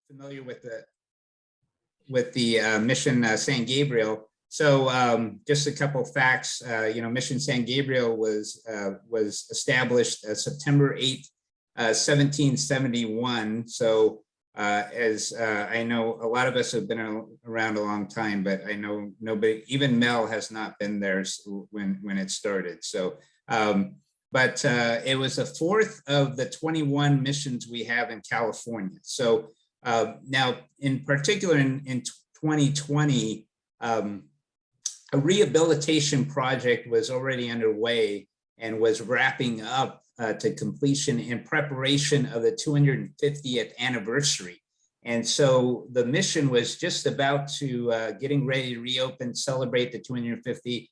familiar with the mission San Gabriel. So just a couple of facts. Mission San Gabriel was established September 8th, 1771. So as I know, a lot of us have been around a long time, but I know nobody, even Mel, has not been there when it started. So, but it was the fourth of the 21 missions we have in California. So now, in particular, in 2020, a rehabilitation project was already underway and was wrapping up to completion in preparation of the 250th anniversary. And so the mission was just about to getting ready to reopen, celebrate the 250th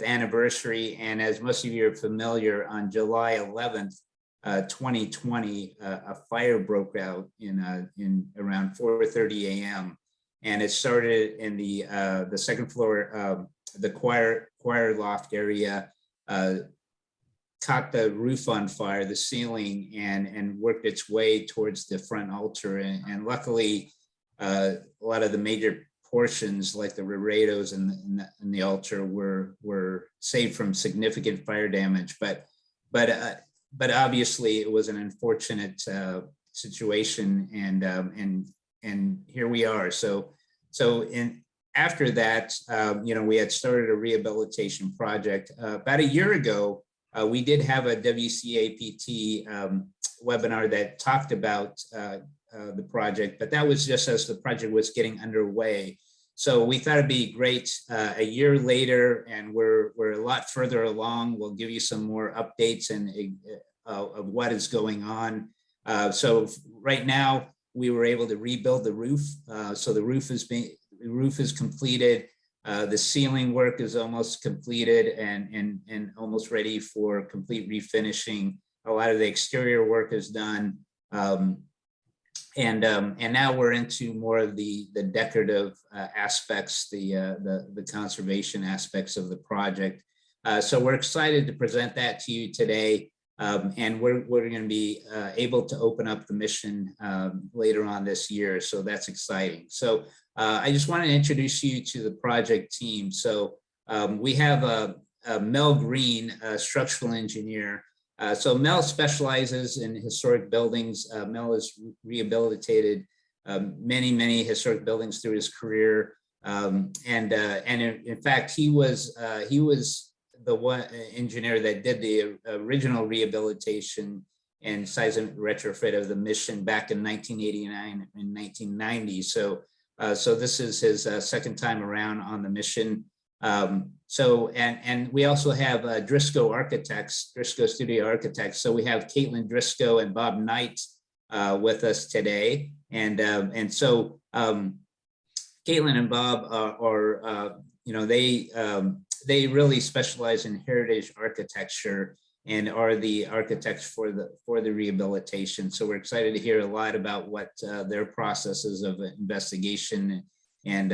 anniversary. And as most of you are familiar, on July 11th, 2020, a fire broke out in around 4:30 a.m. and it started in the second floor, the choir loft area, caught the roof on fire, the ceiling, and worked its way towards the front altar. And luckily, a lot of the major portions, like the reredos and the altar, were saved from significant fire damage. But obviously, it was an unfortunate situation, and here we are. So after that, we had started a rehabilitation project. About a year ago, we did have a WCAPT webinar that talked about the project, but that was just as the project was getting underway. So we thought it'd be great a year later, and we're a lot further along. We'll give you some more updates of what is going on. So right now, we were able to rebuild the roof. So the roof is completed. The ceiling work is almost completed and almost ready for complete refinishing. A lot of the exterior work is done. And now we're into more of the decorative aspects, the conservation aspects of the project. So we're excited to present that to you today. And we're going to be able to open up the mission later on this year. So that's exciting. So I just want to introduce you to the project team. So we have Mel Green, a structural engineer. So Mel specializes in historic buildings. Mel has rehabilitated many historic buildings through his career. And in fact, he was the one engineer that did the original rehabilitation and seismic retrofit of the mission back in 1989 and 1990. So this is his second time around on the mission. And we also have Drisko Architects, Drisko Studio Architects. So we have Kaitlin Drisko and Bob Knight with us today. And so Kaitlin and Bob are they really specialize in heritage architecture and are the architects for the rehabilitation. So we're excited to hear a lot about what their processes of investigation and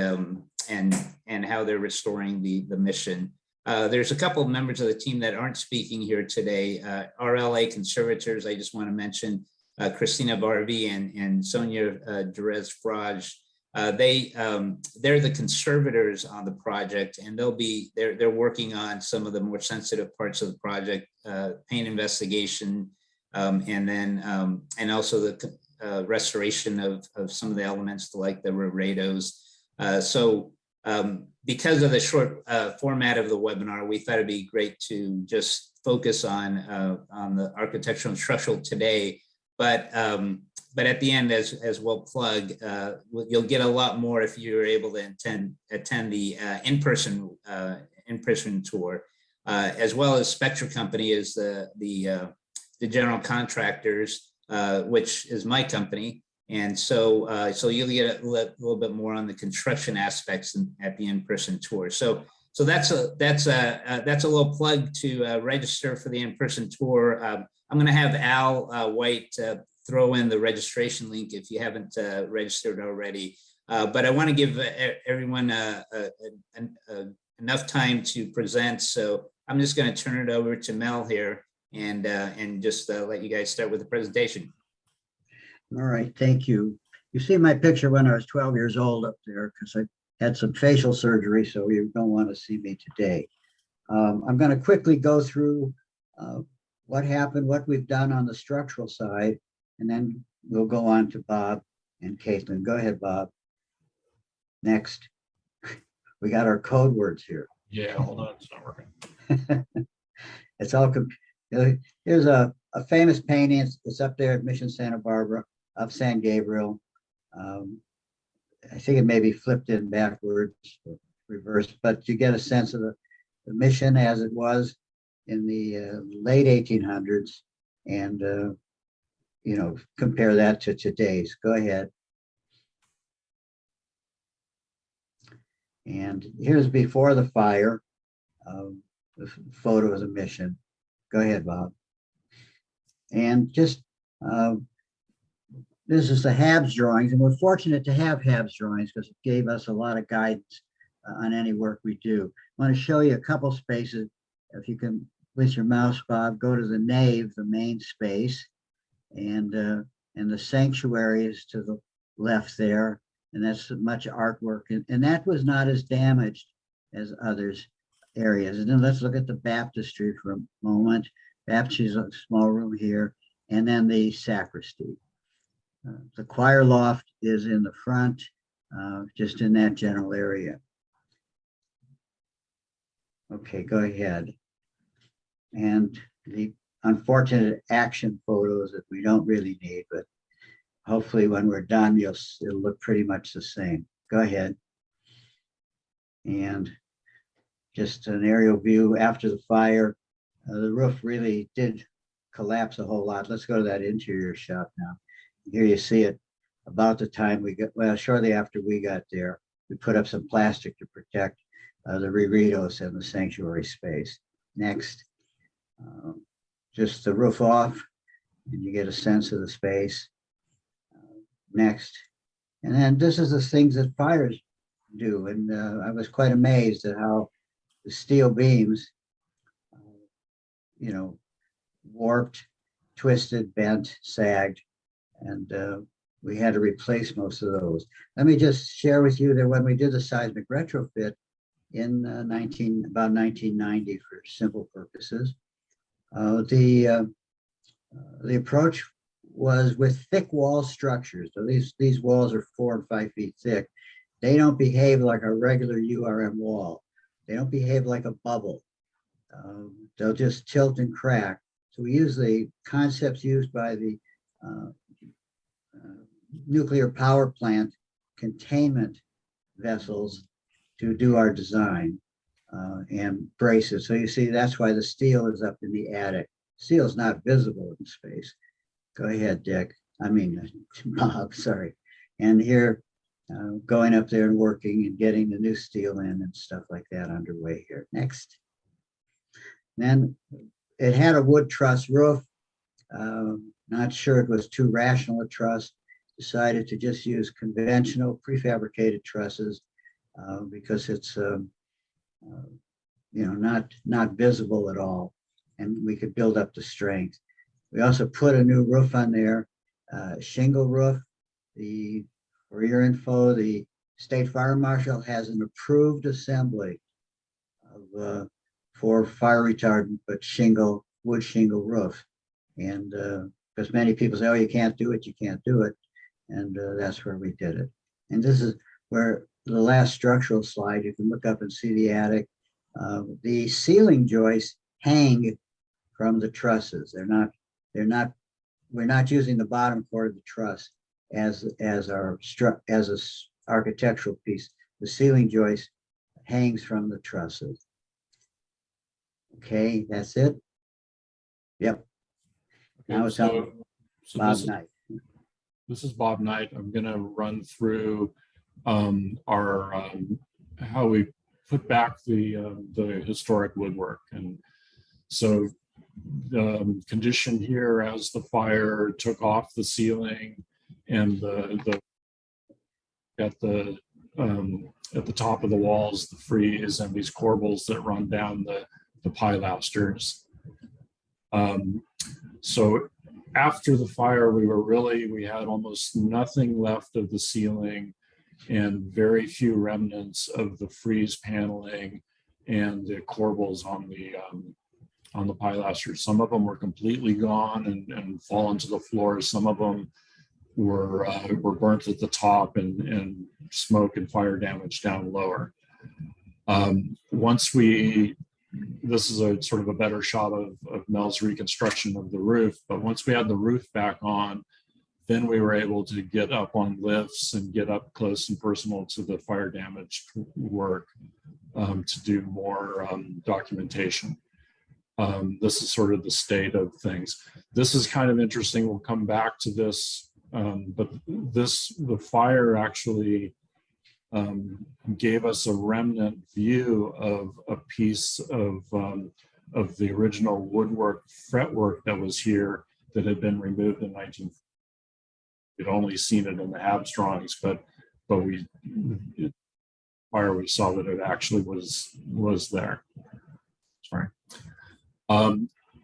how they're restoring the mission. There's a couple of members of the team that aren't speaking here today. RLA conservators, I just want to mention Christina Barvi and Sonia Jerez-Fraj. They're the conservators on the project, and they're working on some of the more sensitive parts of the project, paint investigation, and also the restoration of some of the elements like the reredos. So because of the short format of the webinar, we thought it'd be great to just focus on the architectural and structural today. But at the end, as we'll plug, you'll get a lot more if you're able to attend the in-person tour, as well as Spectra Company is the general contractors, which is my company, and so you'll get a little bit more on the construction aspects at the in-person tour. So that's a little plug to register for the in-person tour. I'm going to have Al White throw in the registration link if you haven't registered already. But I want to give everyone enough time to present. So I'm just going to turn it over to Mel here and just let you guys start with the presentation. All right, thank you. You see my picture when I was 12 years old up there because I had some facial surgery, so you don't want to see me today. I'm going to quickly go through what happened, what we've done on the structural side, and then we'll go on to Bob and Kaitlin. Go ahead, Bob. Next. We got our code words here. Yeah, hold on, it's not working. It's all, here's a famous painting. It's up there at Mission Santa Barbara of San Gabriel. I think it may be flipped in backwards, or reversed, but you get a sense of the mission as it was in the late 1800s, and you know, compare that to today's. Go ahead. And here's before the fire, the photo of the mission. Go ahead, Bob. And just this is the Habs drawings, and we're fortunate to have Habs drawings because it gave us a lot of guidance on any work we do. I want to show you a couple spaces. If you can, with your mouse, Bob, go to the nave, the main space, and the sanctuary is to the left there, and that's much artwork, and that was not as damaged as others areas. And then let's look at the baptistry for a moment. Baptistry is a small room here, and then the sacristy. The choir loft is in the front, just in that general area. Okay, go ahead. And the unfortunate action photos that we don't really need, but hopefully when we're done, it'll look pretty much the same. Go ahead. And just an aerial view after the fire. The roof really did collapse a whole lot. Let's go to that interior shot now. Here you see it about the time we got, well, shortly after we got there, we put up some plastic to protect the reredos and the sanctuary space. Next, just the roof off, and you get a sense of the space. Next, and then this is the things that fires do, and I was quite amazed at how the steel beams, you know, warped, twisted, bent, sagged, and we had to replace most of those. Let me just share with you that when we did the seismic retrofit in about 1990 for simple purposes, the approach was with thick wall structures. So these walls are 4 and 5 feet thick. They don't behave like a regular URM wall. They don't behave like a bubble. They'll just tilt and crack. So we use the concepts used by the nuclear power plant containment vessels to do our design and braces. So you see, that's why the steel is up in the attic. Steel is not visible in space. Go ahead, Dick. I mean, Bob, sorry. And here, going up there and working and getting the new steel in and stuff like that underway here. Next. Then it had a wood truss roof. Not sure it was too rational a truss. Decided to just use conventional prefabricated trusses because it's you know, not visible at all, and we could build up the strength. We also put a new roof on there, shingle roof. For your info, the State Fire Marshal has an approved assembly of for fire retardant, but wood shingle roof. And because many people say, oh, you can't do it, you can't do it. And that's where we did it. And this is where the last structural slide, you can look up and see the attic. The ceiling joists hang from the trusses. We're not using the bottom part of the truss as a architectural piece. The ceiling joist hangs from the trusses. Okay, that's it. Yep. Okay, Now it's on Bob Knight. This is Bob Knight. I'm going to run through our how we put back the historic woodwork. And so the condition here as the fire took off the ceiling and at the top of the walls, the frieze and these corbels that run down the pilasters. So After the fire, we had almost nothing left of the ceiling and very few remnants of the frieze paneling and the corbels on the pilasters. Some of them were completely gone and fallen to the floor. Some of them were burnt at the top and smoke and fire damage down lower. This is a sort of a better shot of Mel's reconstruction of the roof, but once we had the roof back on, then we were able to get up on lifts and get up close and personal to the fire damaged work to do more documentation. This is sort of the state of things. This is kind of interesting. We'll come back to this, but the fire actually gave us a remnant view of a piece of the original woodwork fretwork that was here that had been removed in 1940. We'd only seen it in the Habs drawings, but we saw that it actually was there. Sorry.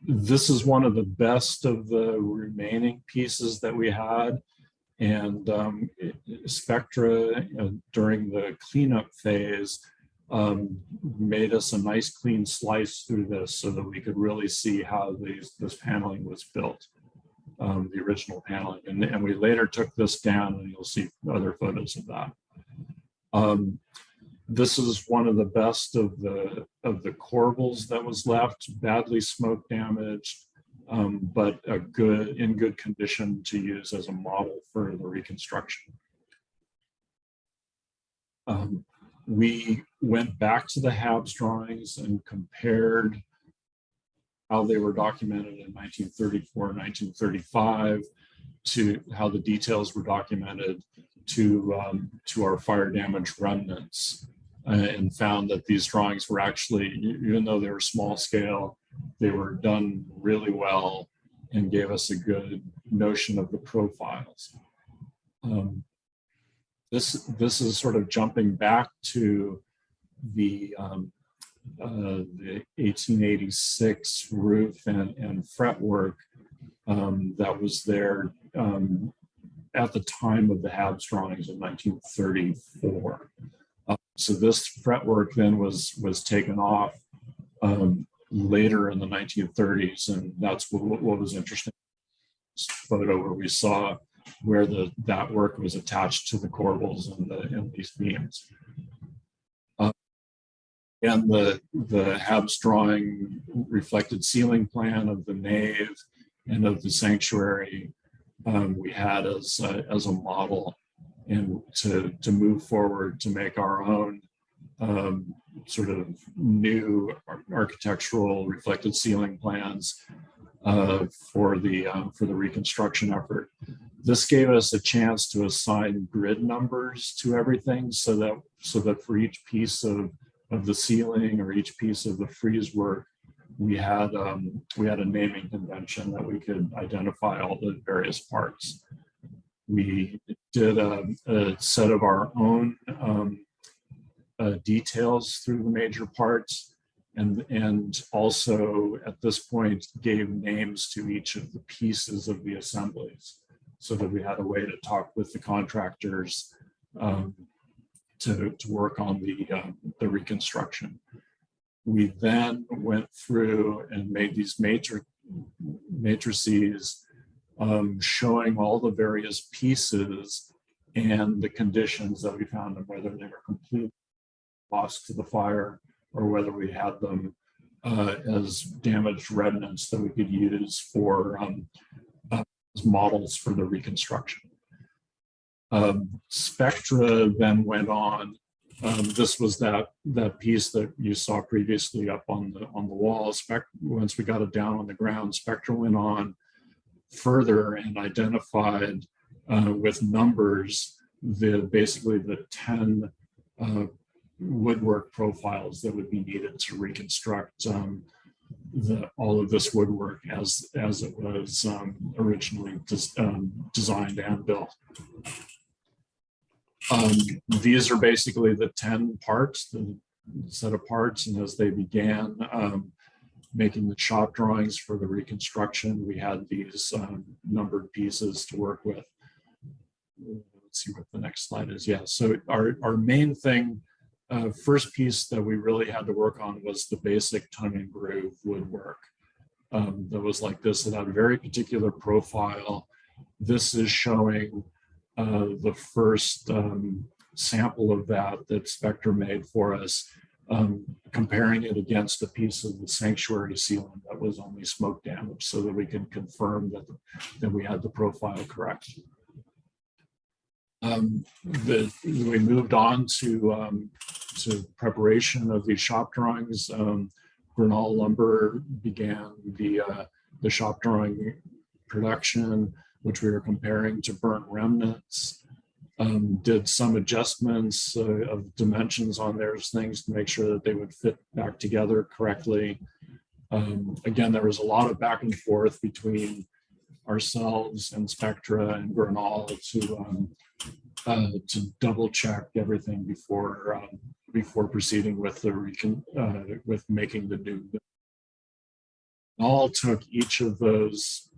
This is one of the best of the remaining pieces that we had. And Spectra, during the cleanup phase, made us a nice clean slice through this so that we could really see how this paneling was built, the original paneling. And we later took this down, and you'll see other photos of that. This is one of the best of the corbels that was left, badly smoke damaged, but in good condition to use as a model for the reconstruction. We went back to the Habs drawings and compared how they were documented in 1934 and 1935 to how the details were documented to our fire damage remnants, and found that these drawings were actually, even though they were small scale, they were done really well and gave us a good notion of the profiles. This is sort of jumping back to the 1886 roof and fretwork that was there at the time of the Habs drawings in 1934. So this fretwork then was taken off later in the 1930s, and that's what was interesting. This photo where we saw where that work was attached to the corbels and these beams. And the Habs drawing reflected ceiling plan of the nave and of the sanctuary we had as a model, and to move forward to make our own sort of new architectural reflected ceiling plans for the reconstruction effort. This gave us a chance to assign grid numbers to everything, so that for each piece of the ceiling or each piece of the frieze work, we had a naming convention that we could identify all the various parts. We did a set of our own details through the major parts, and also at this point gave names to each of the pieces of the assemblies, so that we had a way to talk with the contractors to work on the reconstruction. We then went through and made these matrices showing all the various pieces and the conditions that we found, and whether they were completely lost to the fire or whether we had them as damaged remnants that we could use for as models for the reconstruction. Spectra then went on. This was that piece that you saw previously up on the wall. Once we got it down on the ground, Spectra went on further and identified with numbers basically the 10 woodwork profiles that would be needed to reconstruct all of this woodwork as it was originally designed and built. These are basically the 10 parts, the set of parts, and as they began, making the shop drawings for the reconstruction. We had these numbered pieces to work with. Let's see what the next slide is. Yeah, so our main thing, first piece that we really had to work on was the basic tongue and groove woodwork. That was like this. It had a very particular profile. This is showing the first sample of that Spectra made for us, comparing it against a piece of the sanctuary ceiling that was only smoke damaged, so that we could confirm that we had the profile correct. We moved on to preparation of these shop drawings. Grinnell Lumber began the shop drawing production, which we were comparing to burnt remnants. Did some adjustments of dimensions on those things to make sure that they would fit back together correctly. Again, there was a lot of back and forth between ourselves and Spectra and Grinnell to double check everything before proceeding with with making the new. All took each of those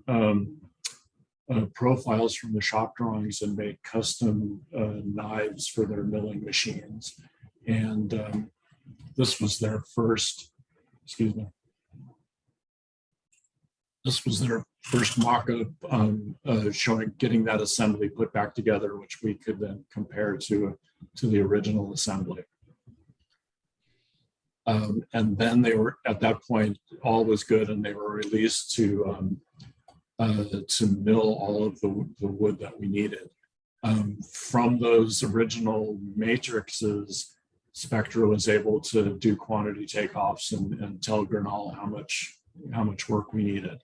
profiles from the shop drawings and made custom knives for their milling machines. And this was their first, excuse me. This was their first mock-up showing, getting that assembly put back together, which we could then compare to the original assembly. And then they were, at that point, all was good, and they were released to mill all of the wood that we needed. From those original matrices, Spectra was able to do quantity takeoffs and tell Grinnell how much work we needed.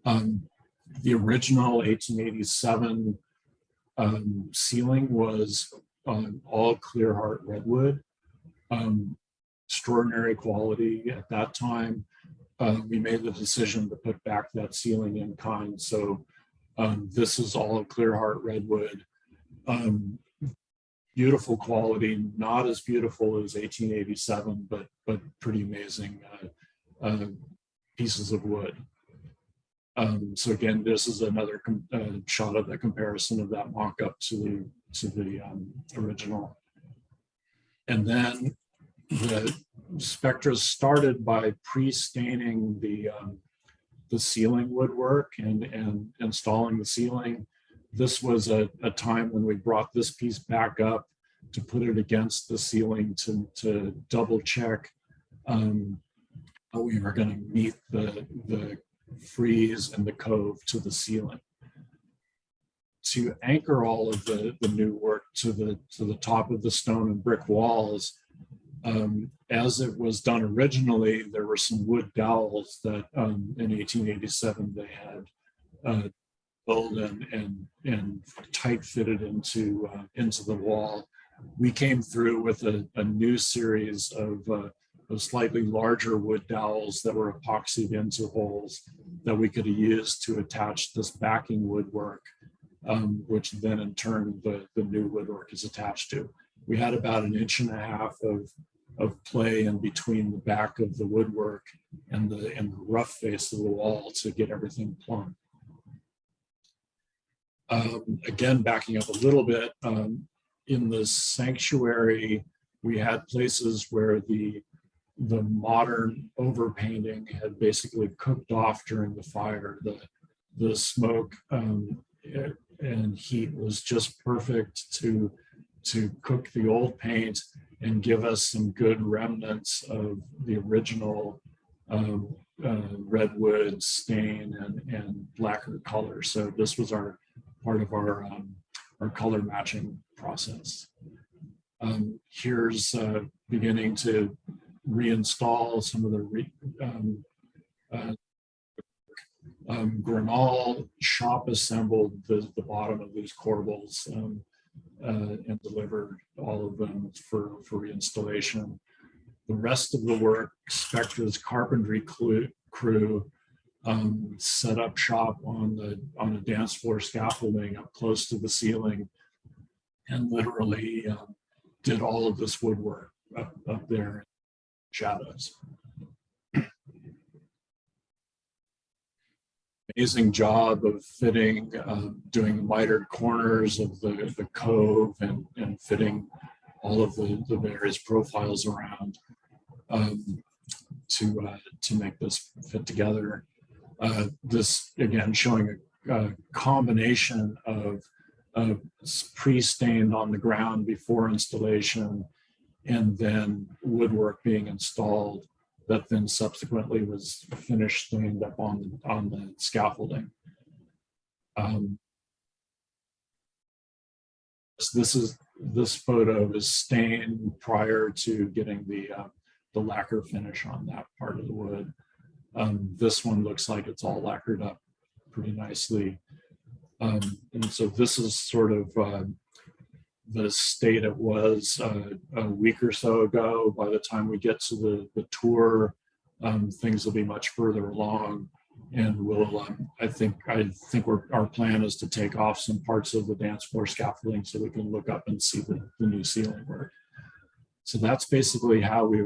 The original 1887 ceiling was all clear heart redwood, extraordinary quality at that time. We made the decision to put back that ceiling in kind. So this is all clear heart redwood. Beautiful quality, not as beautiful as 1887, but pretty amazing pieces of wood. So again, this is another shot of the comparison of that mock-up to the original. And then the Spectra started by pre-staining the ceiling woodwork and installing the ceiling. This was a time when we brought this piece back up to put it against the ceiling to double check how we were going to meet the frieze and the cove to the ceiling. To anchor all of the new work to the top of the stone and brick walls, as it was done originally, there were some wood dowels that in 1887 they had built and tight fitted into the wall. We came through with a new series of slightly larger wood dowels that were epoxied into holes that we could have used to attach this backing woodwork, which then in turn the new woodwork is attached to. We had about 1.5 inches of play in between the back of the woodwork and the rough face of the wall to get everything plumb. Again, backing up a little bit, in the sanctuary, we had places where the modern overpainting had basically cooked off during the fire. The smoke and heat was just perfect to cook the old paint and give us some good remnants of the original redwood stain and lacquer color. So this was part of our color matching process. Here's beginning to reinstall some of the Grinnell shop assembled the bottom of these corbels and delivered all of them for reinstallation. The rest of the work, Spectra's carpentry crew set up shop on a dance floor scaffolding up close to the ceiling, and literally did all of this woodwork up there in shadows. amazing job of fitting, doing mitered corners of the cove and fitting all of the various profiles around to make this fit together. This again showing a combination of pre-stained on the ground before installation, and then woodwork being installed that then subsequently was finished stained up on the scaffolding. This photo is stained prior to getting the lacquer finish on that part of the wood. This one looks like it's all lacquered up pretty nicely. And so this is sort of the state it was a week or so ago. By the time we get to the tour, things will be much further along, and we'll I think our plan is to take off some parts of the dance floor scaffolding so we can look up and see the new ceiling work. So that's basically how we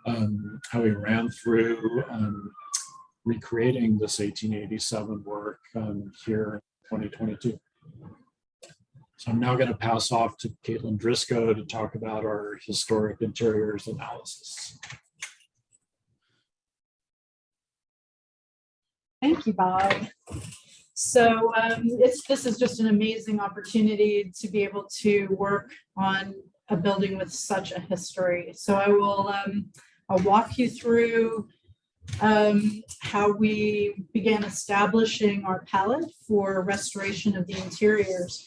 ran through recreating this 1887 work here in 2022. So I'm now going to pass off to Kaitlin Drisko to talk about our historic interiors analysis. Thank you, Bob. So this is just an amazing opportunity to be able to work on a building with such a history. So I'll walk you through how we began establishing our palette for restoration of the interiors.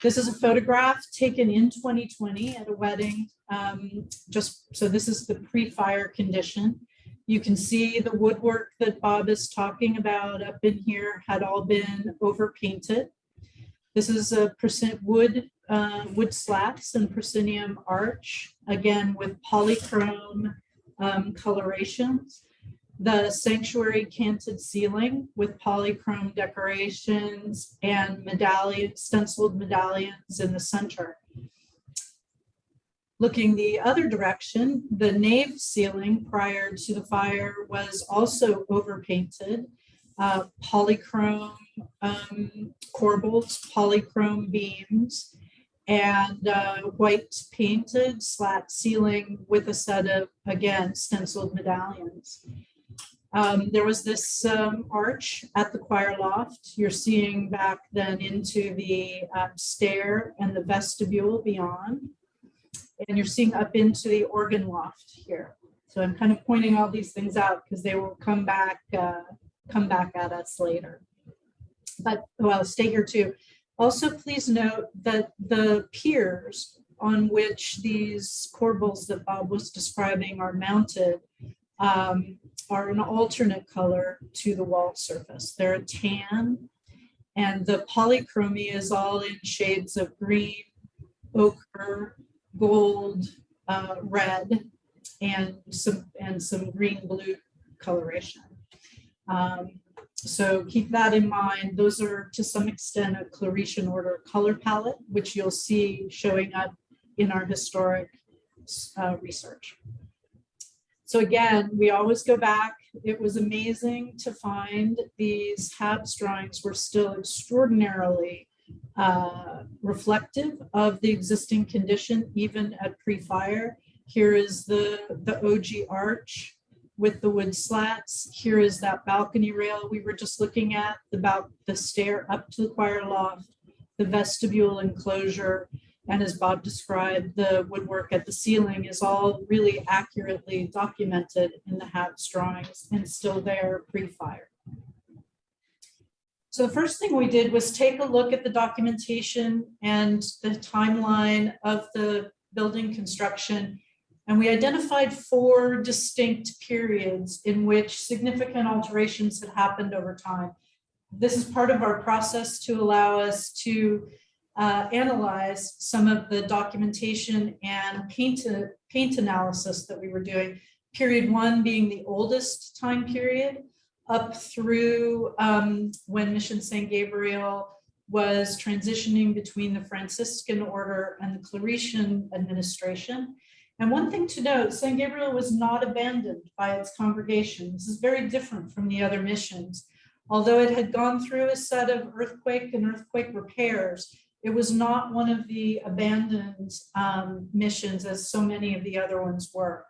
This is a photograph taken in 2020 at a wedding. So this is the pre-fire condition. You can see the woodwork that Bob is talking about up in here had all been over-painted. This is a wood slats and proscenium arch, again with polychrome colorations. The sanctuary canted ceiling with polychrome decorations and stenciled medallions in the center. Looking the other direction, the nave ceiling prior to the fire was also overpainted. Polychrome corbels, polychrome beams, and white painted slat ceiling with a set of, again, stenciled medallions. There was this arch at the choir loft. You're seeing back then into the stair and the vestibule beyond. And you're seeing up into the organ loft here. So I'm kind of pointing all these things out because they will come back at us later. But well, stay here too. Also, please note that the piers on which these corbels that Bob was describing are mounted are an alternate color to the wall surface. They're a tan, and the polychromy is all in shades of green, ochre, gold, red, and some green blue coloration. So keep that in mind. Those are to some extent a Claretian order color palette, which you'll see showing up in our historic research. So again, we always go back. It was amazing to find these HABS drawings were still extraordinarily reflective of the existing condition, even at pre-fire. Here is the OG arch with the wood slats. Here is that balcony rail we were just looking at, about the stair up to the choir loft, the vestibule enclosure, and as Bob described, the woodwork at the ceiling is all really accurately documented in the HABS drawings and still there pre-fire. So the first thing we did was take a look at the documentation and the timeline of the building construction. And we identified 4 distinct periods in which significant alterations had happened over time. This is part of our process to allow us to analyze some of the documentation and paint analysis that we were doing. Period 1 being the oldest time period, up through when Mission St. Gabriel was transitioning between the Franciscan order and the Claretian administration. And one thing to note, St. Gabriel was not abandoned by its congregation. This is very different from the other missions. Although it had gone through a set of earthquake and earthquake repairs, it was not one of the abandoned missions as so many of the other ones were.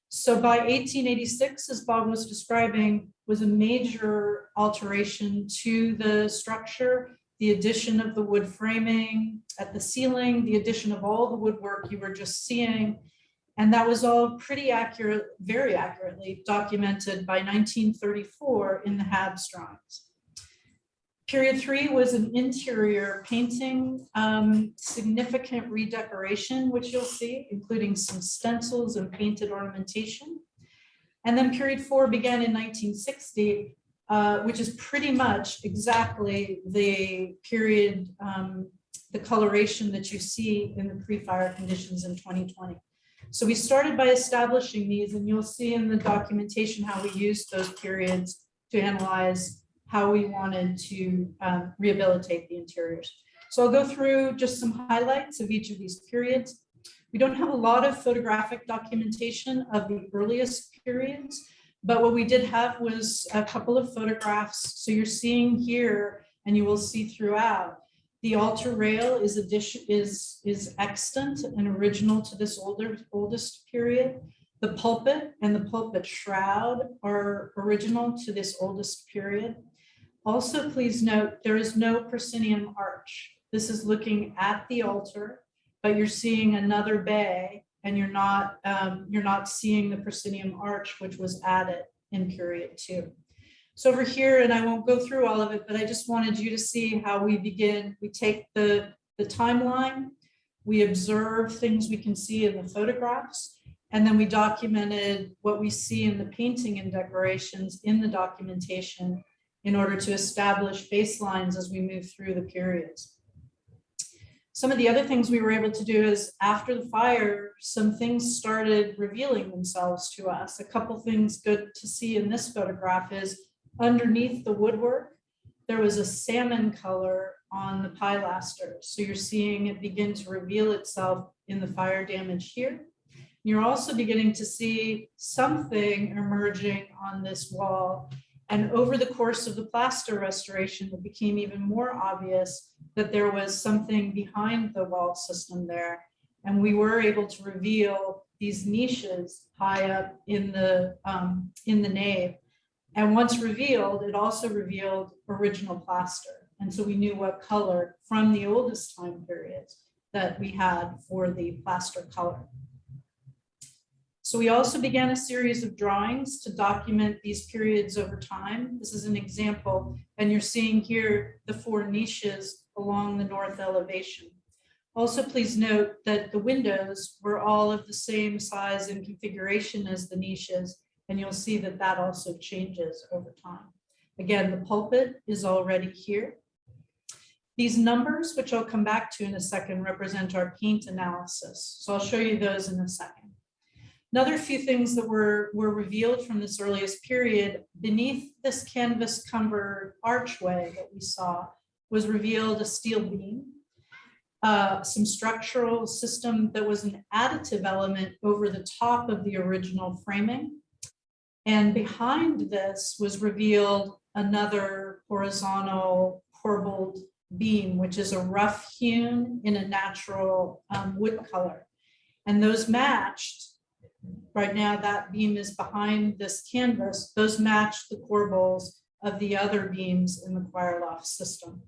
So by 1886, as Bob was describing, was a major alteration to the structure, the addition of the wood framing at the ceiling, the addition of all the woodwork you were just seeing. And that was all pretty accurate, very accurately documented by 1934 in the Habs drawings. Period 3 was an interior painting, significant redecoration, which you'll see, including some stencils and painted ornamentation. And then period 4 began in 1960, which is pretty much exactly the period, the coloration that you see in the pre-fire conditions in 2020. So we started by establishing these, and you'll see in the documentation how we used those periods to analyze how we wanted to rehabilitate the interiors. So I'll go through just some highlights of each of these periods. We don't have a lot of photographic documentation of the earliest periods, but what we did have was a couple of photographs. So you're seeing here, and you will see throughout, the altar rail is extant and original to this oldest period. The pulpit and the pulpit shroud are original to this oldest period. Also, please note, there is no proscenium arch. This is looking at the altar, but you're seeing another bay, and you're not seeing the proscenium arch, which was added in period 2. So over here, and I won't go through all of it, but I just wanted you to see how we begin. We take the timeline, we observe things we can see in the photographs, and then we documented what we see in the painting and decorations in the documentation in order to establish baselines as we move through the periods. Some of the other things we were able to do is after the fire, some things started revealing themselves to us. A couple things good to see in this photograph is underneath the woodwork, there was a salmon color on the pilasters. So you're seeing it begin to reveal itself in the fire damage here. You're also beginning to see something emerging on this wall. And over the course of the plaster restoration, it became even more obvious that there was something behind the wall system there. And we were able to reveal these niches high up in the nave. And once revealed, it also revealed original plaster. And so we knew what color from the oldest time periods that we had for the plaster color. So we also began a series of drawings to document these periods over time. This is an example, and you're seeing here the 4 niches along the north elevation. Also, please note that the windows were all of the same size and configuration as the niches, and you'll see that that also changes over time. Again, the pulpit is already here. These numbers, which I'll come back to in a second, represent our paint analysis. So I'll show you those in a second. Another few things that were revealed from this earliest period, beneath this canvas covered archway that we saw was revealed a steel beam, some structural system that was an additive element over the top of the original framing. And behind this was revealed another horizontal corbelled beam, which is a rough hewn in a natural wood color. And those matched. Right now, that beam is behind this canvas. Those match the corbels of the other beams in the choir loft system.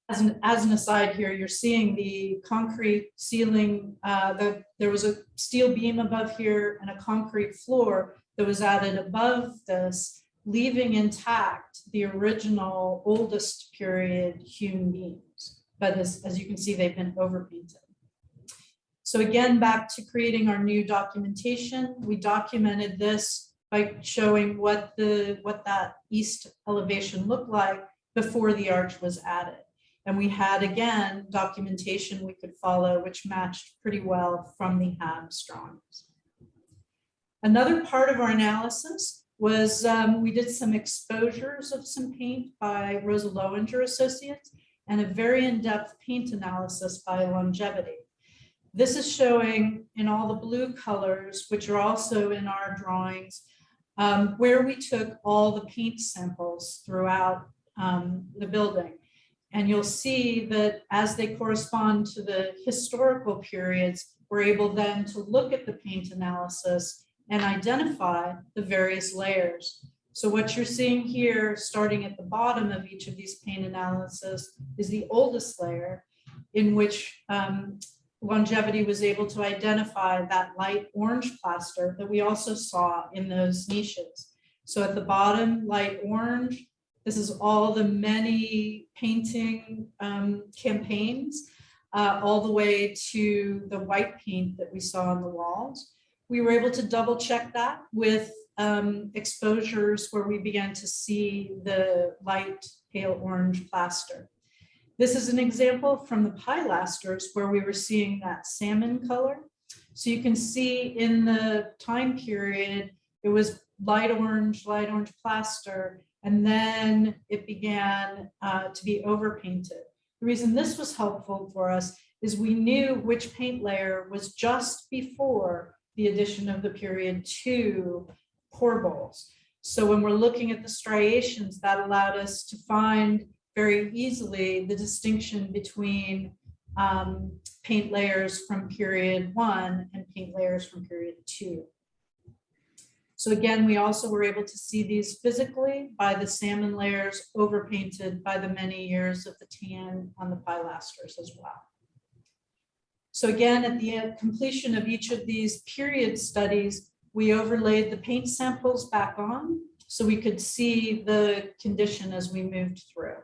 As an aside here, you're seeing the concrete ceiling. There was a steel beam above here and a concrete floor that was added above this, leaving intact the original oldest period hewn beams. But as you can see, they've been overpainted. So again, back to creating our new documentation, we documented this by showing what that east elevation looked like before the arch was added. And we had, again, documentation we could follow, which matched pretty well from the Habs drawings. Another part of our analysis was we did some exposures of some paint by Rosa Lowinger Associates and a very in-depth paint analysis by Longevity. This is showing in all the blue colors, which are also in our drawings, where we took all the paint samples throughout the building. And you'll see that as they correspond to the historical periods, we're able then to look at the paint analysis and identify the various layers. So what you're seeing here, starting at the bottom of each of these paint analysis, is the oldest layer, in which longevity was able to identify that light orange plaster that we also saw in those niches. So at the bottom, light orange, this is all the many painting campaigns, all the way to the white paint that we saw on the walls. We were able to double check that with exposures where we began to see the light pale orange plaster. This is an example from the pilasters where we were seeing that salmon color. So you can see in the time period, it was light orange plaster, and then it began to be overpainted. The reason this was helpful for us is we knew which paint layer was just before the addition of the period 2 core bowls. So when we're looking at the striations, that allowed us to find very easily the distinction between paint layers from period 1 and paint layers from period 2. So again, we also were able to see these physically by the salmon layers overpainted by the many years of the tan on the pilasters as well. So again, at the completion of each of these period studies, we overlaid the paint samples back on so we could see the condition as we moved through.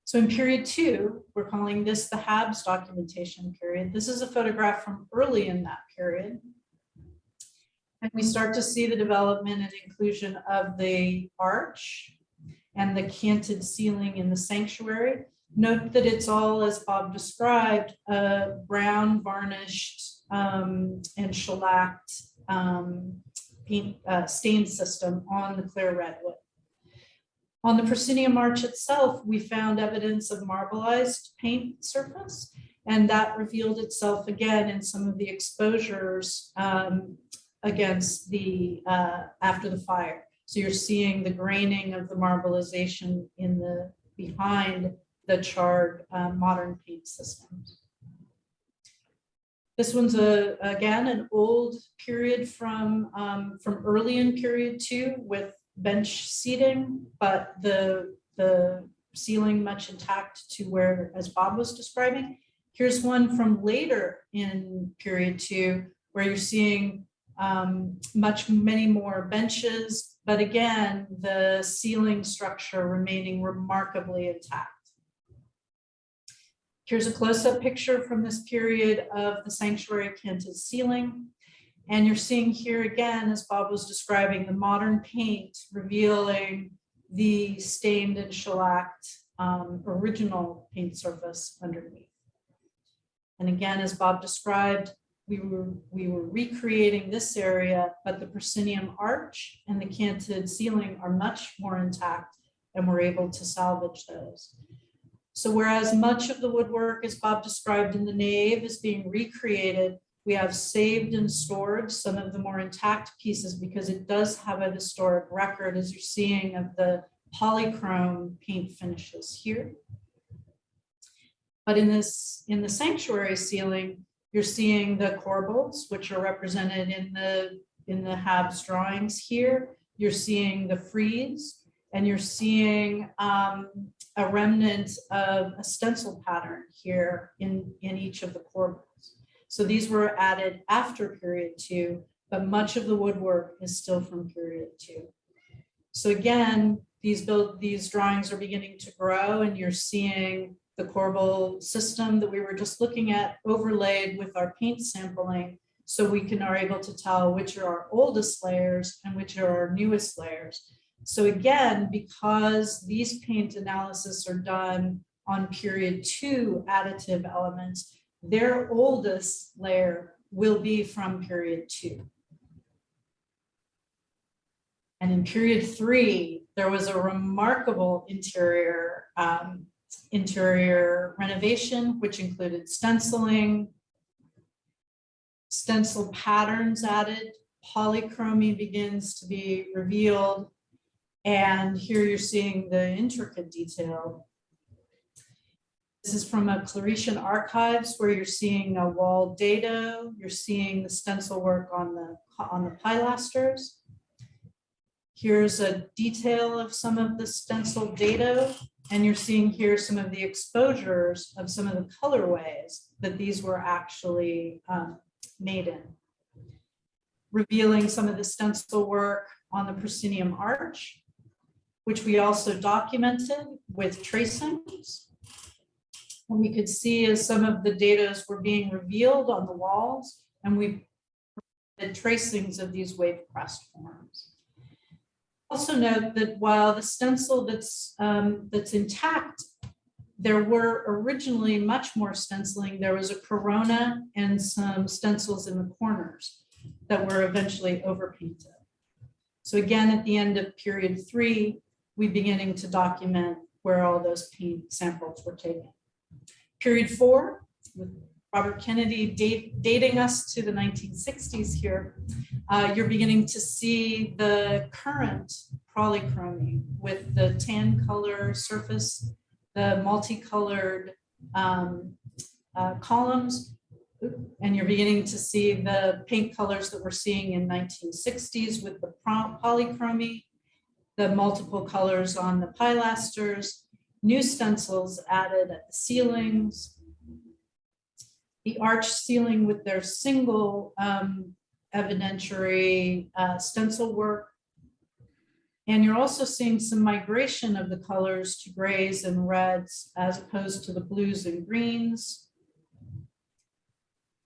So in period 2, we're calling this the Habs documentation period. This is a photograph from early in that period. And we start to see the development and inclusion of the arch and the canted ceiling in the sanctuary. Note that it's all, as Bob described, a brown varnished and shellacked paint stain system on the clear red wood. On the proscenium arch itself, we found evidence of marbleized paint surface, and that revealed itself again in some of the exposures against the after the fire. So you're seeing the graining of the marbleization in the behind the charred modern paint systems. This one's again an old period from early in period 2 with bench seating, but the ceiling much intact to where, as Bob was describing. Here's one from later in period 2 where you're seeing many more benches, but again, the ceiling structure remaining remarkably intact. Here's a close-up picture from this period of the sanctuary canted ceiling. And you're seeing here again, as Bob was describing, the modern paint revealing the stained and shellacked original paint surface underneath. And again, as Bob described, we were recreating this area, but the proscenium arch and the canted ceiling are much more intact, and we're able to salvage those. So whereas much of the woodwork, as Bob described in the nave, is being recreated, we have saved and stored some of the more intact pieces because it does have a historic record, as you're seeing, of the polychrome paint finishes here. But in the sanctuary ceiling, you're seeing the corbels, which are represented in the Habs drawings here. You're seeing the frieze, and you're seeing a remnant of a stencil pattern here in each of the corbels. So these were added after period 2, but much of the woodwork is still from period 2. So again, these drawings are beginning to grow, and you're seeing the corbel system that we were just looking at overlaid with our paint sampling, so we are able to tell which are our oldest layers and which are our newest layers. So again, because these paint analysis are done on period 2 additive elements, their oldest layer will be from period 2. And in period 3, there was a remarkable interior renovation, which included stenciling, stencil patterns added polychromy begins to be revealed. And here you're seeing the intricate detail. This is from a Claretian archives where you're seeing a wall dado, you're seeing the stencil work on the pilasters. Here's a detail of some of the stencil dado, and you're seeing here some of the exposures of some of the colorways that these were actually made in. Revealing some of the stencil work on the proscenium arch, which we also documented with tracings. And we could see as some of the datas were being revealed on the walls, and we did tracings of these wave crest forms. Also note that while the stencil that's intact, there were originally much more stenciling. There was a corona and some stencils in the corners that were eventually overpainted. So again, at the end of period 3, we beginning to document where all those paint samples were taken. Period 4, with Robert Kennedy dating us to the 1960s here, you're beginning to see the current polychromy with the tan color surface, the multicolored columns, and you're beginning to see the paint colors that we're seeing in 1960s with the polychromy, the multiple colors on the pilasters, new stencils added at the ceilings, the arch ceiling with their single evidentiary stencil work. And you're also seeing some migration of the colors to grays and reds as opposed to the blues and greens.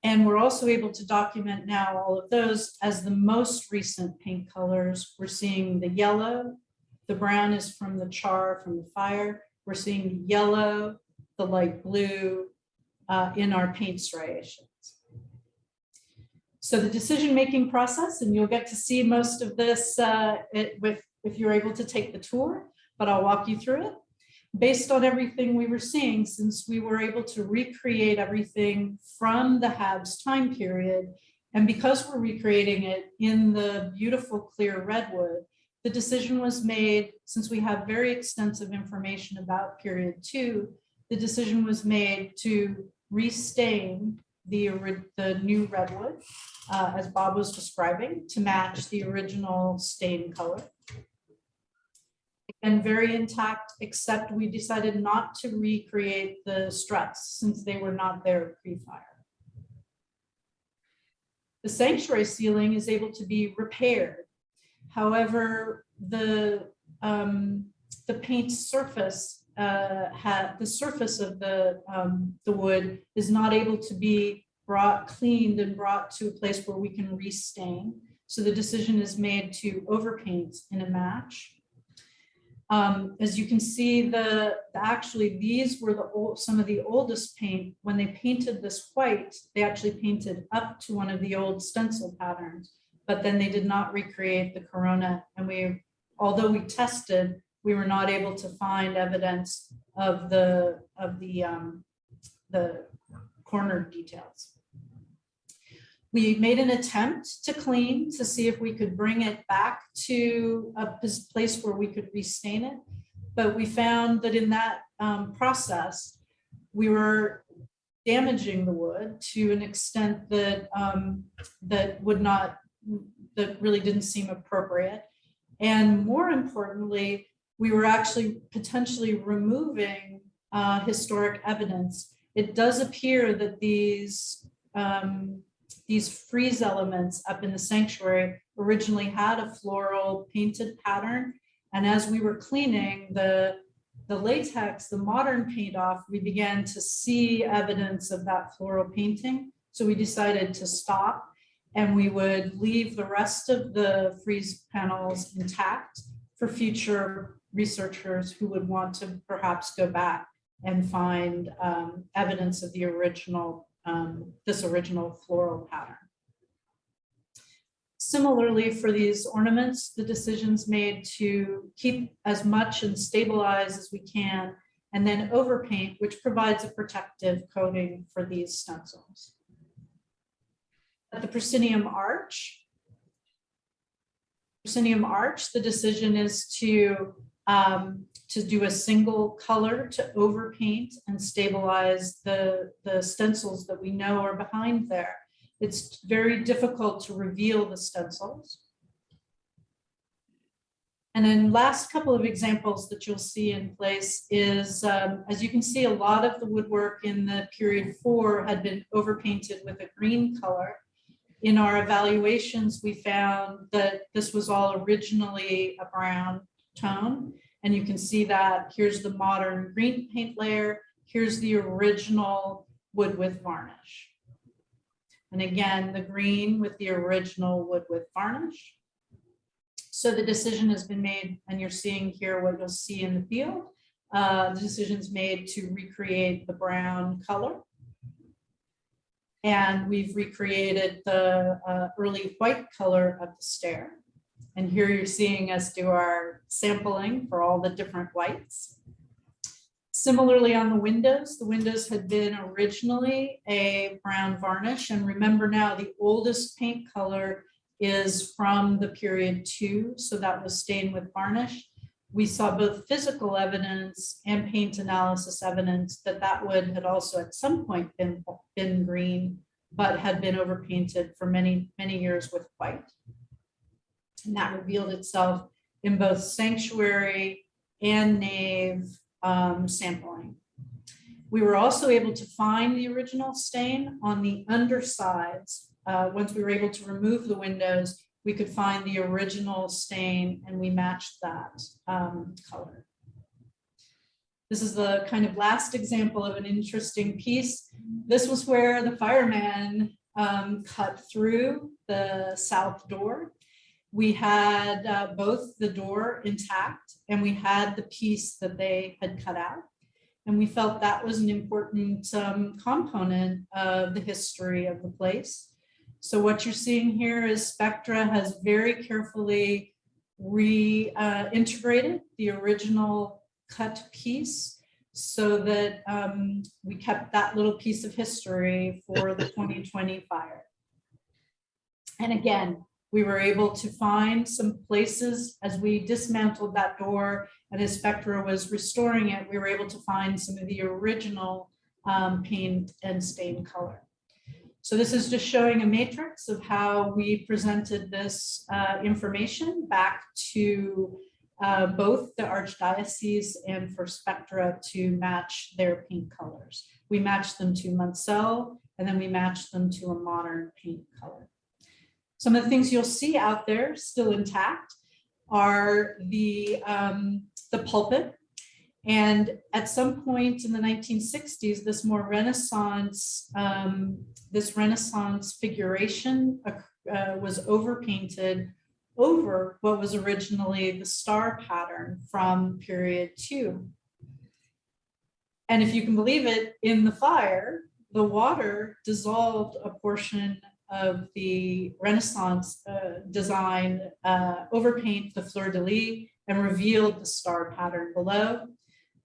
And we're also able to document now all of those as the most recent paint colors. We're seeing the yellow, the brown is from the char from the fire. We're seeing the yellow, the light blue in our paint striations. So the decision-making process, and you'll get to see most of this if you're able to take the tour, but I'll walk you through it. Based on everything we were seeing, since we were able to recreate everything from the Habs time period, and because we're recreating it in the beautiful clear redwood, the decision was made, since we have very extensive information about period 2, the decision was made to restain the new redwood, as Bob was describing, to match the original stain color. And very intact, except we decided not to recreate the struts since they were not there pre-fire. The sanctuary ceiling is able to be repaired. However, the paint surface, the surface of the wood is not able to be cleaned and brought to a place where we can restain. So the decision is made to overpaint in a match. As you can see, actually these were some of the oldest paint. When they painted this white, they actually painted up to one of the old stencil patterns, but then they did not recreate the corona. And although we tested, we were not able to find evidence of the corner details. We made an attempt to clean to see if we could bring it back to a place where we could restain it. But we found that in that process, we were damaging the wood to an extent that that really didn't seem appropriate. And more importantly, we were actually potentially removing historic evidence. It does appear that these frieze elements up in the sanctuary originally had a floral painted pattern. And as we were cleaning the latex, the modern paint off, we began to see evidence of that floral painting. So we decided to stop, and we would leave the rest of the frieze panels intact for future researchers who would want to perhaps go back and find evidence of the original this original floral pattern. Similarly, for these ornaments, the decision's made to keep as much and stabilize as we can, and then overpaint, which provides a protective coating for these stencils. At the proscenium arch, proscenium arch, the decision is to do a single color to overpaint and stabilize the stencils that we know are behind there. It's very difficult to reveal the stencils. And then last couple of examples that you'll see in place is, as you can see, a lot of the woodwork in the period 4 had been overpainted with a green color. In our evaluations, we found that this was all originally a brown tone. And you can see that here's the modern green paint layer. Here's the original wood with varnish. And again, the green with the original wood with varnish. So the decision has been made, and you're seeing here what you'll see in the field. The decision's made to recreate the brown color. And we've recreated the early white color of the stair. And here you're seeing us do our sampling for all the different whites. Similarly on the windows had been originally a brown varnish. And remember now, the oldest paint color is from the period 2, so that was stained with varnish. We saw both physical evidence and paint analysis evidence that that wood had also at some point been green, but had been overpainted for many, many years with white. And that revealed itself in both sanctuary and nave sampling. We were also able to find the original stain on the undersides. Once we were able to remove the windows, we could find the original stain and we matched that color. This is the kind of last example of an interesting piece. This was where the fireman cut through the south door. We had both the door intact and we had the piece that they had cut out. And we felt that was an important component of the history of the place. So what you're seeing here is Spectra has very carefully reintegrated the original cut piece so that we kept that little piece of history for the 2020 fire. And again, we were able to find some places as we dismantled that door and as Spectra was restoring it, we were able to find some of the original paint and stain color. So this is just showing a matrix of how we presented this information back to both the Archdiocese and for Spectra to match their paint colors. We matched them to Munsell and then we matched them to a modern paint color. Some of the things you'll see out there still intact are the pulpit. And at some point in the 1960s, this more Renaissance, figuration was overpainted over what was originally the star pattern from period 2. And if you can believe it, in the fire, the water dissolved a portion of the Renaissance design, overpaint the fleur-de-lis and revealed the star pattern below.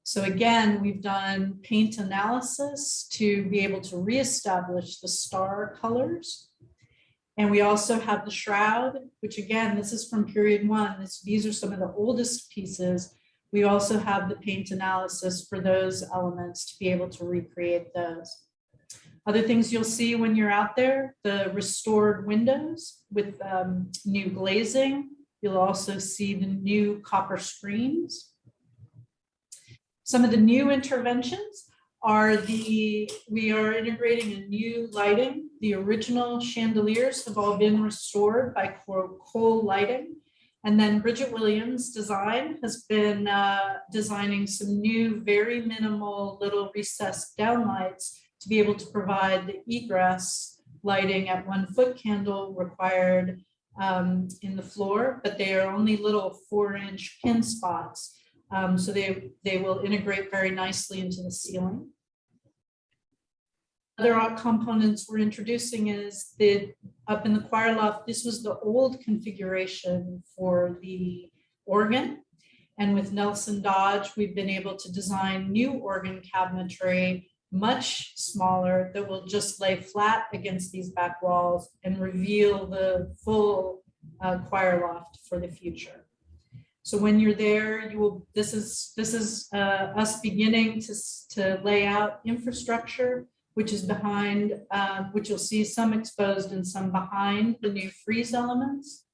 So again, we've done paint analysis to be able to reestablish the star colors. And we also have the shroud, which again, this is from period 1. These are some of the oldest pieces. We also have the paint analysis for those elements to be able to recreate those. Other things you'll see when you're out there, the restored windows with new glazing. You'll also see the new copper screens. Some of the new interventions are we are integrating a new lighting. The original chandeliers have all been restored by coal lighting. And then Bridget Williams' design has been designing some new, very minimal little recessed downlights to be able to provide the egress lighting at 1 foot candle required in the floor, but they are only little 4-inch pin spots. So they will integrate very nicely into the ceiling. Other components we're introducing is up in the choir loft, this was the old configuration for the organ. And with Nelson Dodge, we've been able to design new organ cabinetry, much smaller, that will just lay flat against these back walls and reveal the full choir loft for the future. So when you're there, this is us beginning to lay out infrastructure, which is behind, which you'll see some exposed and some behind the new frieze elements.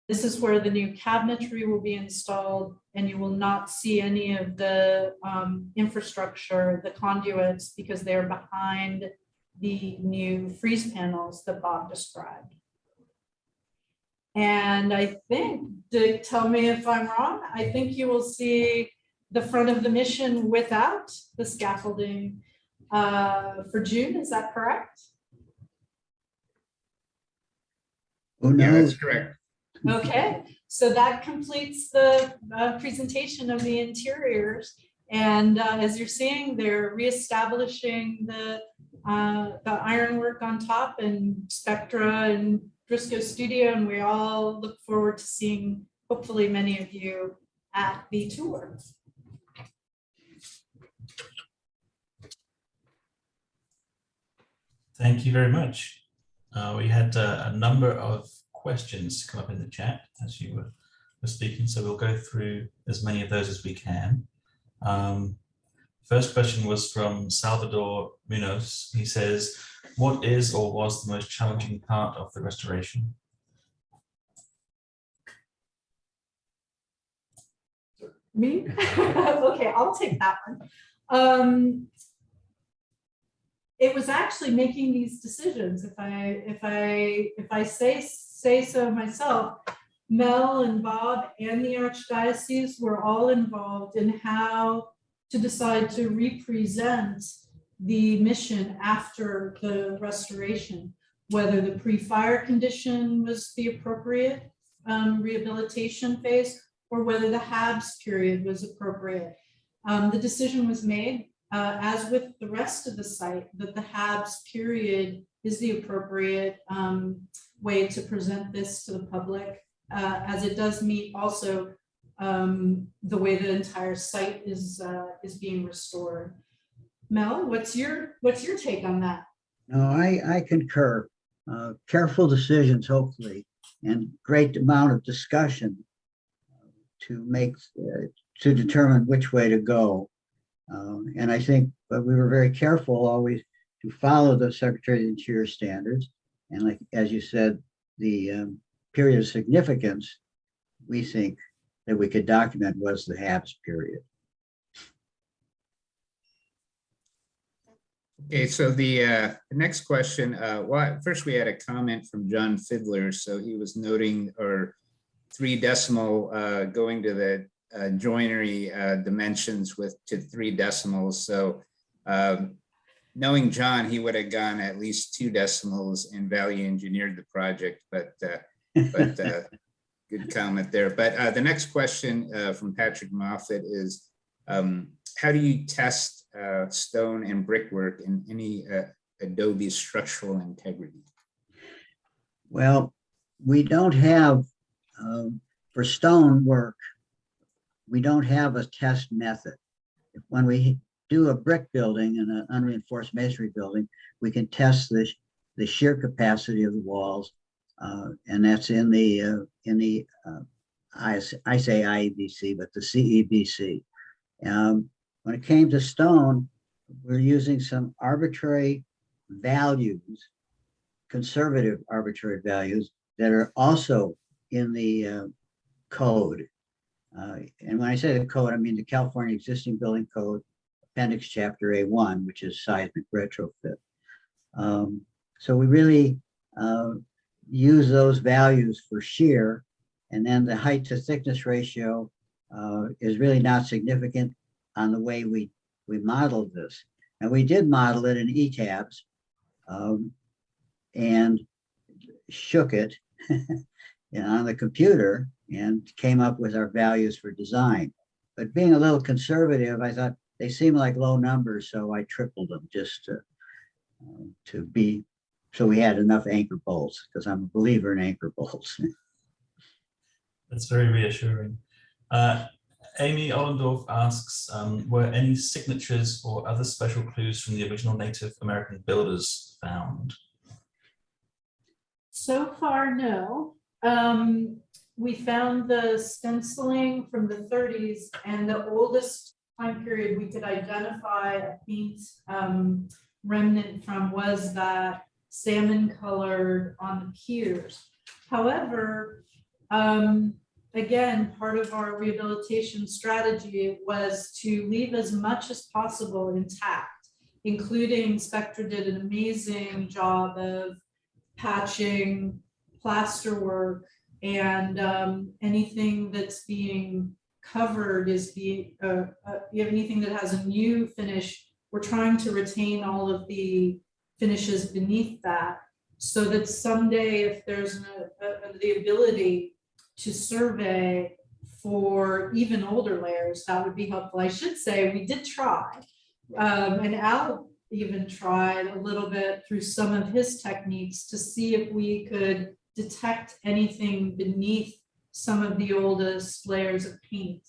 This is where the new cabinetry will be installed, and you will not see any of the infrastructure, the conduits, because they're behind the new frieze panels that Bob described. And I think, tell me if I'm wrong, I think you will see the front of the mission without the scaffolding for June. Is that correct? Who Yeah, knows? that's correct. Okay, so that completes the presentation of the interiors. And as you're seeing, they're reestablishing the ironwork on top and Spectra and Drisko studio, and we all look forward to seeing hopefully many of you at the tour. Thank you very much. We had a number of questions come up in the chat as you were speaking, so we'll go through as many of those as we can. First question was from Salvador Munoz. He says, what is or was the most challenging part of the restoration? Me? Okay, I'll take that one. It was actually making these decisions. If I say so myself, Mel and Bob and the Archdiocese were all involved in how to decide to represent the mission after the restoration, whether the pre-fire condition was the appropriate rehabilitation phase, or whether the HABS period was appropriate. The decision was made, as with the rest of the site, that the HABS period is the appropriate way to present this to the public, as it does meet also the way the entire site is being restored. Mel, what's your take on that? No, I concur. Careful decisions, hopefully, and great amount of discussion to determine which way to go. And I think we were very careful always to follow the Secretary of the Interior standards. And like, as you said, the period of significance we think that we could document was the HABS period. Okay, so the next question, well, first we had a comment from John Fiddler. So he was noting our 3 decimal going to the joinery dimensions to 3 decimals. So knowing John, he would have gone at least 2 decimals and value engineered the project, but good comment there. But the next question from Patrick Moffett is, how do you test stone and brickwork in any Adobe structural integrity? Well, we don't have, for stone work, we don't have a test method. When we do a brick building and an unreinforced masonry building, we can test the shear capacity of the walls, and that's in the I say IEBC, but the CEBC. When it came to stone, we're using some arbitrary values, conservative arbitrary values that are also in the code. And when I say the code, I mean the California Existing Building Code, Appendix Chapter A1, which is seismic retrofit. So we really use those values for shear, and then the height to thickness ratio is really not significant on the way we modeled this. And we did model it in ETABS and shook it on the computer and came up with our values for design. But being a little conservative, I thought they seem like low numbers, so I tripled them just to be, so we had enough anchor bolts, because I'm a believer in anchor bolts. That's very reassuring. Amy Ollendorf asks, were any signatures or other special clues from the original Native American builders found? So far, no. We found the stenciling from the 30s, and the oldest time period we could identify a paint remnant from was that salmon colored on the piers. However, again, part of our rehabilitation strategy was to leave as much as possible intact, including Spectra did an amazing job of patching, plaster work, and anything that's being covered is anything that has a new finish. We're trying to retain all of the finishes beneath that, so that someday, if there's the ability to survey for even older layers, that would be helpful. I should say we did try, and Al even tried a little bit through some of his techniques to see if we could detect anything beneath some of the oldest layers of paint,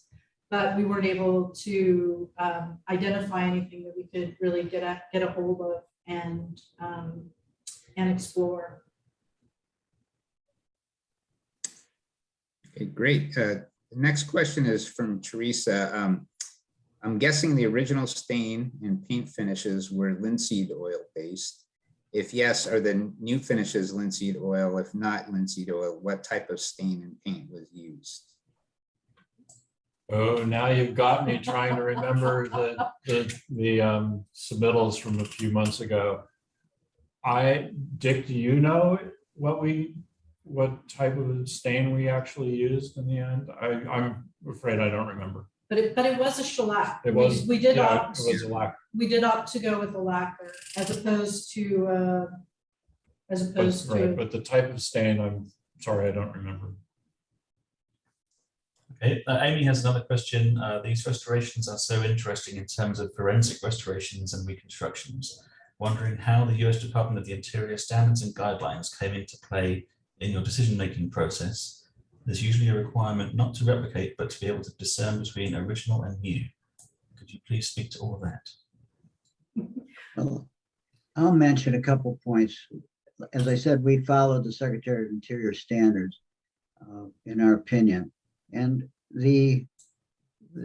but we weren't able to identify anything that we could really get a hold of and explore. Okay, great. The next question is from Teresa. I'm guessing the original stain and paint finishes were linseed oil based. If yes, are the new finishes linseed oil? If not linseed oil, what type of stain and paint was used? Oh, now you've got me trying to remember the submittals from a few months ago. Dick, do you know what type of stain we actually used in the end? I'm afraid I don't remember. But it was a shellac. It was. We did yeah, opt. it was a lacquer. We did opt to go with a lacquer as opposed to. Right, but the type of stain, I'm sorry, I don't remember. Okay, Amy has another question. These restorations are so interesting in terms of forensic restorations and reconstructions. Wondering how the US Department of the Interior standards and guidelines came into play in your decision-making process. There's usually a requirement not to replicate, but to be able to discern between original and new. Could you please speak to all of that? Well, I'll mention a couple points. As I said, we followed the Secretary of Interior standards in our opinion. And the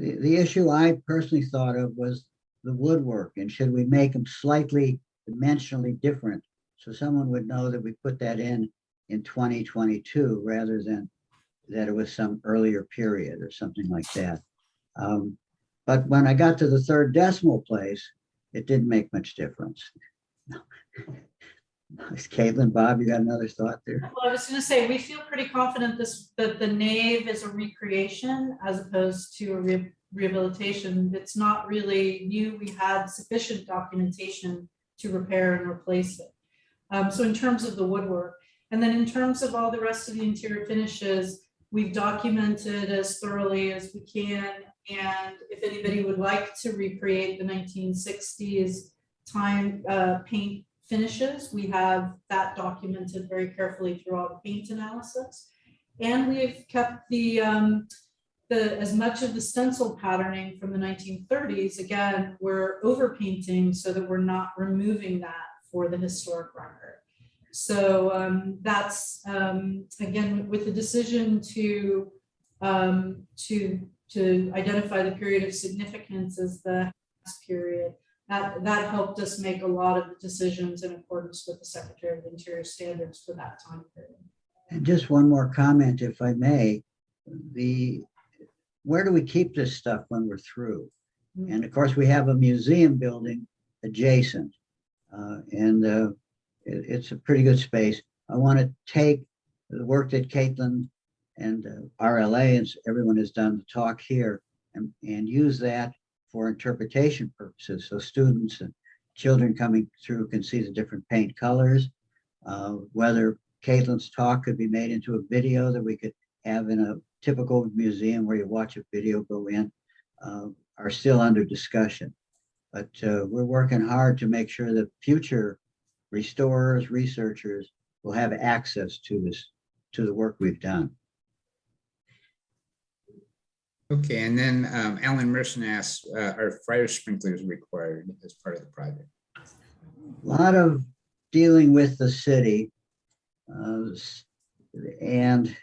issue I personally thought of was the woodwork, and should we make them slightly dimensionally different so someone would know that we put that in 2022 rather than that it was some earlier period or something like that. But when I got to the third decimal place, it didn't make much difference. Kaitlin, Bob, you got another thought there? Well, I was going to say, we feel pretty confident that the nave is a recreation as opposed to a rehabilitation. It's not really new. We had sufficient documentation to repair and replace it. So in terms of the woodwork, and then in terms of all the rest of the interior finishes, we've documented as thoroughly as we can. And if anybody would like to recreate the 1960s time paint finishes, we have that documented very carefully through all the paint analysis. And we've kept the as much of the stencil patterning from the 1930s. Again, we're overpainting so that we're not removing that for the historic record. So that's again with the decision to identify the period of significance as the period. That helped us make a lot of the decisions in accordance with the Secretary of the Interior standards for that time period. And just one more comment, if I may. Where do we keep this stuff when we're through? And of course, we have a museum building adjacent, and it's a pretty good space. I want to take the work that Kaitlin and RLA and everyone has done to talk here and use that for interpretation purposes. So students and children coming through can see the different paint colors. Whether Kaitlin's talk could be made into a video that we could have in a typical museum where you watch a video go in, are still under discussion. But we're working hard to make sure that future restorers, researchers will have access to the work we've done. Okay, and then Alan Merson asks, are fire sprinklers required as part of the project? A lot of dealing with the city. And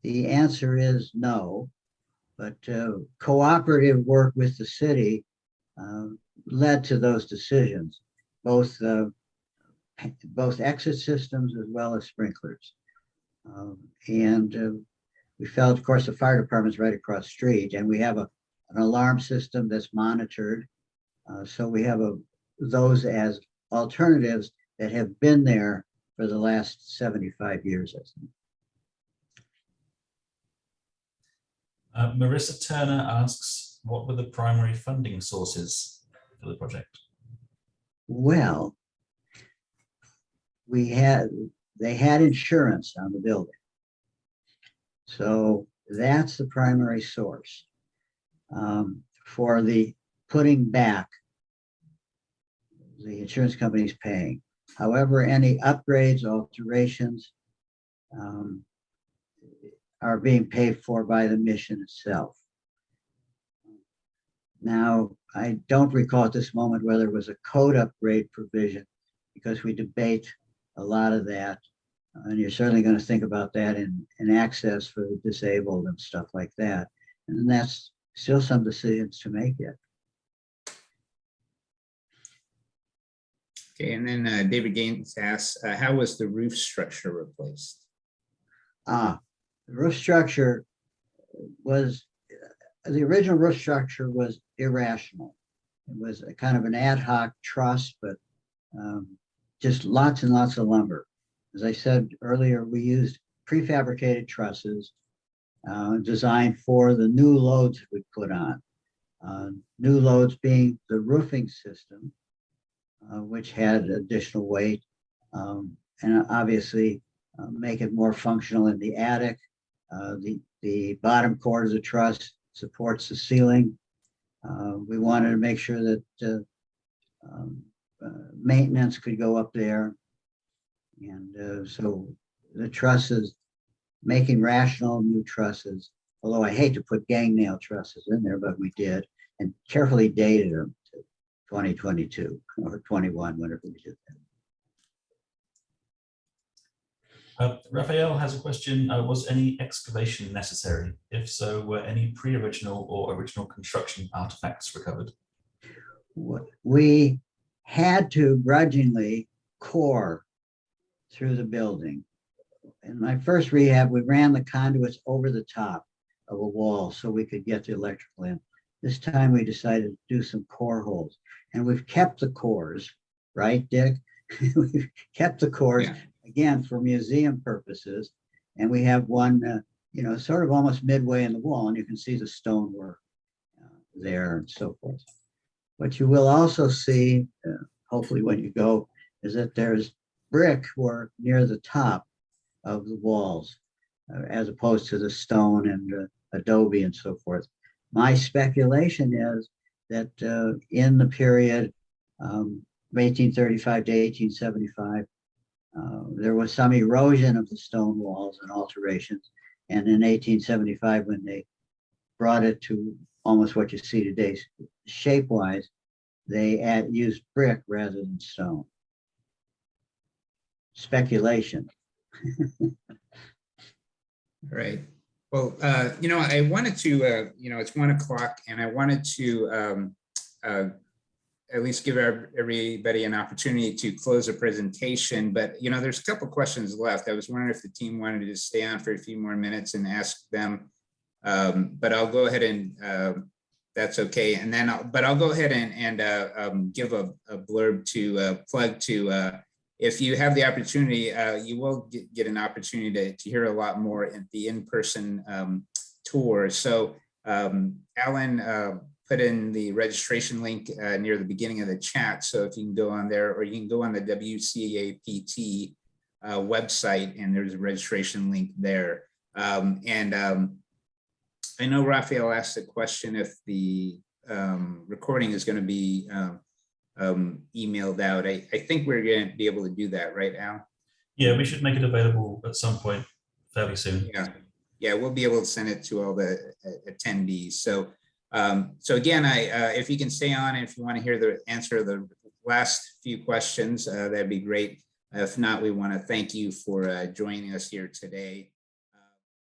the answer is no, but cooperative work with the city led to those decisions, both exit systems as well as sprinklers. And we felt, of course, the fire department's right across the street, and we have an alarm system that's monitored. So we have those as alternatives that have been there for the last 75 years, I think. Marissa Turner asks, what were the primary funding sources for the project? Well, they had insurance on the building. So that's the primary source for the putting back. The insurance company is paying. However, any upgrades, alterations are being paid for by the mission itself. Now, I don't recall at this moment whether it was a code upgrade provision, because we debate a lot of that. And you're certainly going to think about that in access for the disabled and stuff like that. And that's still some decisions to make yet. Okay, and then David Gaines asks, how was the roof structure replaced? The roof structure was, the original roof structure was irrational. It was a kind of an ad hoc truss, but just lots and lots of lumber. As I said earlier, we used prefabricated trusses designed for the new loads that we put on. New loads being the roofing system, which had additional weight, and obviously make it more functional in the attic. The bottom cord of the truss supports the ceiling. We wanted to make sure that maintenance could go up there. And so the trusses, making rational new trusses, although I hate to put gang nail trusses in there, but we did, and carefully dated them to 2022 or 21, whenever we did that. Raphael has a question. Was any excavation necessary? If so, were any pre-original or original construction artifacts recovered? We had to grudgingly core through the building. In my first rehab, we ran the conduits over the top of a wall so we could get the electrical in. This time we decided to do some core holes, and we've kept the cores, right, Dick? We've kept the cores, yeah, again, for museum purposes. And we have one, sort of almost midway in the wall, and you can see the stonework there and so forth. What you will also see, hopefully when you go, is that there's brickwork near the top of the walls, as opposed to the stone and adobe and so forth. My speculation is that in the period 1835 to 1875, there was some erosion of the stone walls and alterations. And in 1875, when they brought it to almost what you see today, shape-wise, they used brick rather than stone. Speculation. Right. Well, I wanted to, it's 1 o'clock, and I wanted to at least give everybody an opportunity to close the presentation. But, there's a couple questions left. I was wondering if the team wanted to stay on for a few more minutes and ask them. But I'll go ahead and that's okay. And then, I'll go ahead and give a blurb to plug to. If you have the opportunity, you will get an opportunity to hear a lot more at the in-person tour. So Alan put in the registration link near the beginning of the chat. So if you can go on there, or you can go on the WCAPT website, and there's a registration link there. I know Raphael asked the question if the recording is going to be emailed out. I think we're going to be able to do that, right, Al? Yeah, we should make it available at some point fairly soon. Yeah, we'll be able to send it to all the attendees. So again, if you can stay on, and if you want to hear the answer of the last few questions, that'd be great. If not, we want to thank you for joining us here today.